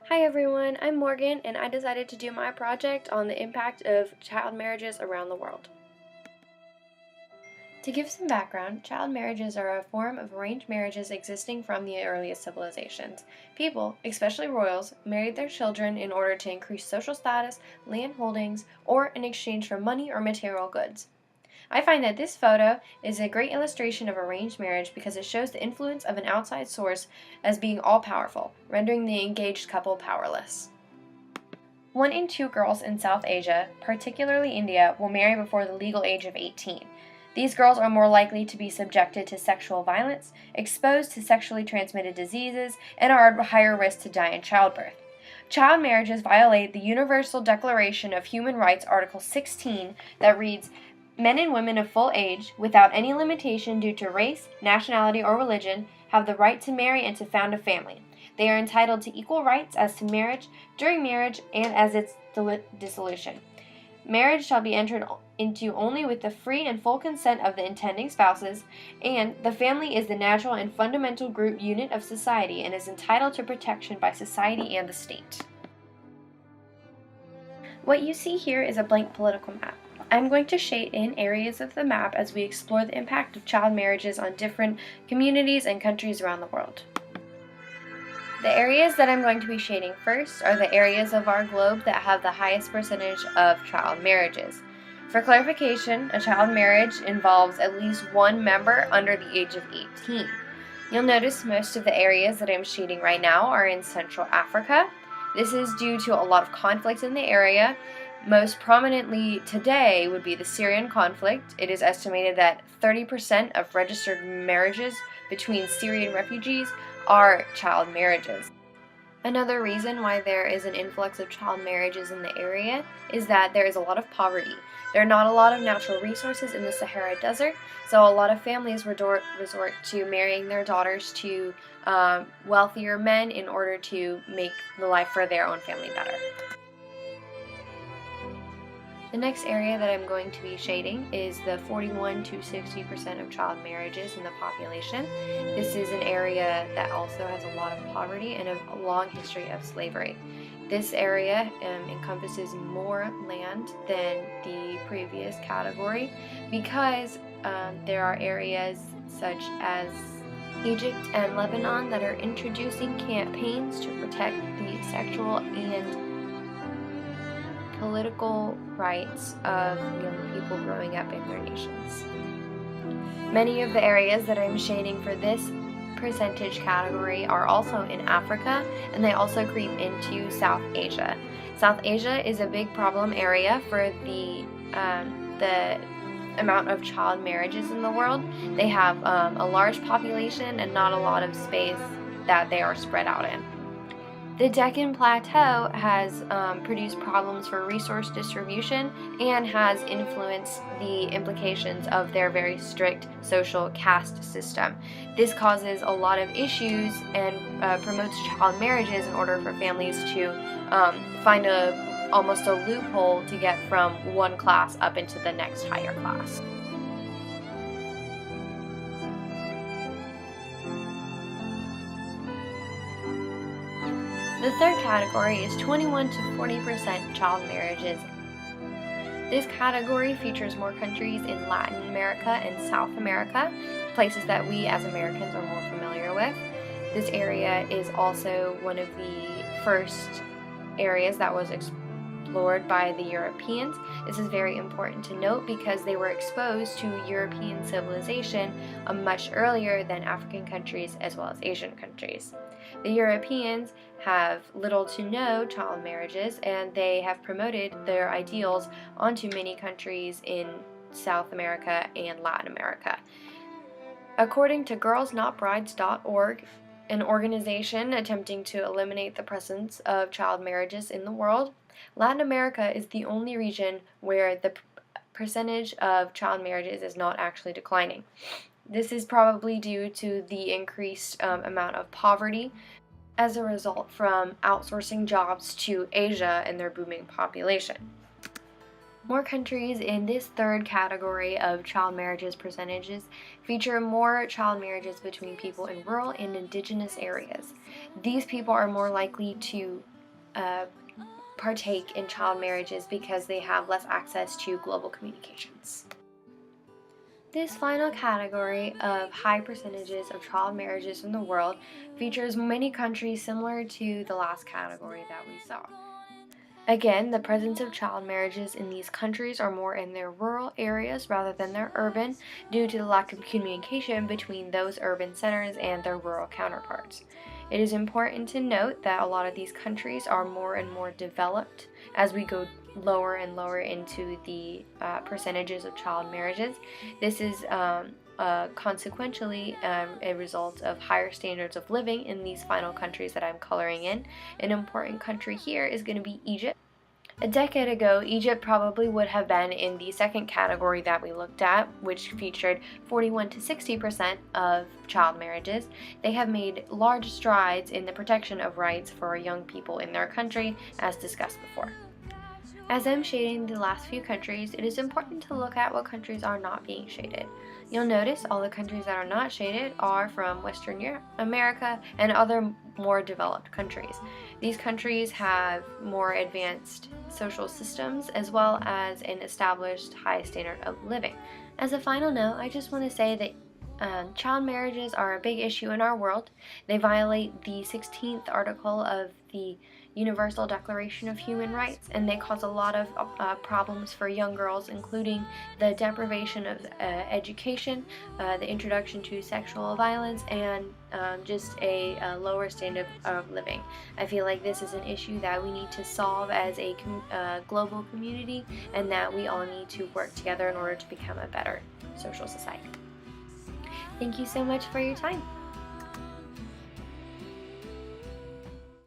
Hi everyone, I'm Morgan and I decided to do my project on the impact of child marriages around the world. To give some background, child marriages are a form of arranged marriages existing from the earliest civilizations. People, especially royals, married their children in order to increase social status, land holdings, or in exchange for money or material goods. I find that this photo is a great illustration of arranged marriage because it shows the influence of an outside source as being all-powerful, rendering the engaged couple powerless. 1 in 2 girls in South Asia, particularly India, will marry before the legal age of 18. These girls are more likely to be subjected to sexual violence, exposed to sexually transmitted diseases, and are at higher risk to die in childbirth. Child marriages violate the Universal Declaration of Human Rights, Article 16, that reads, "Men and women of full age, without any limitation due to race, nationality, or religion, have the right to marry and to found a family. They are entitled to equal rights as to marriage, during marriage, and as its dissolution. Marriage shall be entered into only with the free and full consent of the intending spouses, and the family is the natural and fundamental group unit of society and is entitled to protection by society and the state." What you see here is a blank political map. I'm going to shade in areas of the map as we explore the impact of child marriages on different communities and countries around the world. The areas that I'm going to be shading first are the areas of our globe that have the highest percentage of child marriages. For clarification, a child marriage involves at least one member under the age of 18. You'll notice most of the areas that I'm shading right now are in Central Africa. This is due to a lot of conflict in the area. Most prominently today would be the Syrian conflict. It is estimated that 30% of registered marriages between Syrian refugees are child marriages. Another reason why there is an influx of child marriages in the area is that there is a lot of poverty. There are not a lot of natural resources in the Sahara Desert, so a lot of families resort to marrying their daughters to wealthier men in order to make the life for their own family better. The next area that I'm going to be shading is the 41 to 60% of child marriages in the population. This is an area that also has a lot of poverty and a long history of slavery. This area encompasses more land than the previous category because there are areas such as Egypt and Lebanon that are introducing campaigns to protect the sexual and political rights of young people growing up in their nations. Many of the areas that I'm shading for this percentage category are also in Africa, and they also creep into South Asia. South Asia is a big problem area for the amount of child marriages in the world. They have a large population and not a lot of space that they are spread out in. The Deccan Plateau has produced problems for resource distribution and has influenced the implications of their very strict social caste system. This causes a lot of issues and promotes child marriages in order for families to find almost a loophole to get from one class up into the next higher class. The third category is 21 to 40% child marriages. This category features more countries in Latin America and South America, places that we as Americans are more familiar with. This area is also one of the first areas that was explored by the Europeans. This is very important to note because they were exposed to European civilization much earlier than African countries as well as Asian countries. The Europeans have little to no child marriages, and they have promoted their ideals onto many countries in South America and Latin America. According to girlsnotbrides.org, an organization attempting to eliminate the presence of child marriages in the world, Latin America is the only region where the percentage of child marriages is not actually declining. This is probably due to the increased amount of poverty as a result from outsourcing jobs to Asia and their booming population. More countries in this third category of child marriages percentages feature more child marriages between people in rural and indigenous areas. These people are more likely to partake in child marriages because they have less access to global communications. This final category of high percentages of child marriages in the world features many countries similar to the last category that we saw. Again, the presence of child marriages in these countries are more in their rural areas rather than their urban, due to the lack of communication between those urban centers and their rural counterparts. It is important to note that a lot of these countries are more and more developed as we go lower and lower into the percentages of child marriages. This is consequentially a result of higher standards of living in these final countries that I'm coloring in. An important country here is going to be Egypt. A decade ago, Egypt probably would have been in the second category that we looked at, which featured 41 to 60% of child marriages. They have made large strides in the protection of rights for young people in their country, as discussed before. As I'm shading the last few countries, it is important to look at what countries are not being shaded. You'll notice all the countries that are not shaded are from Western Europe, America, and other more developed countries. These countries have more advanced social systems as well as an established high standard of living. As a final note, I just want to say that child marriages are a big issue in our world. They violate the 16th article of the Universal Declaration of Human Rights, and they cause a lot of problems for young girls, including the deprivation of education, the introduction to sexual violence, and just a lower standard of living. I feel like this is an issue that we need to solve as a global community, and that we all need to work together in order to become a better social society. Thank you so much for your time.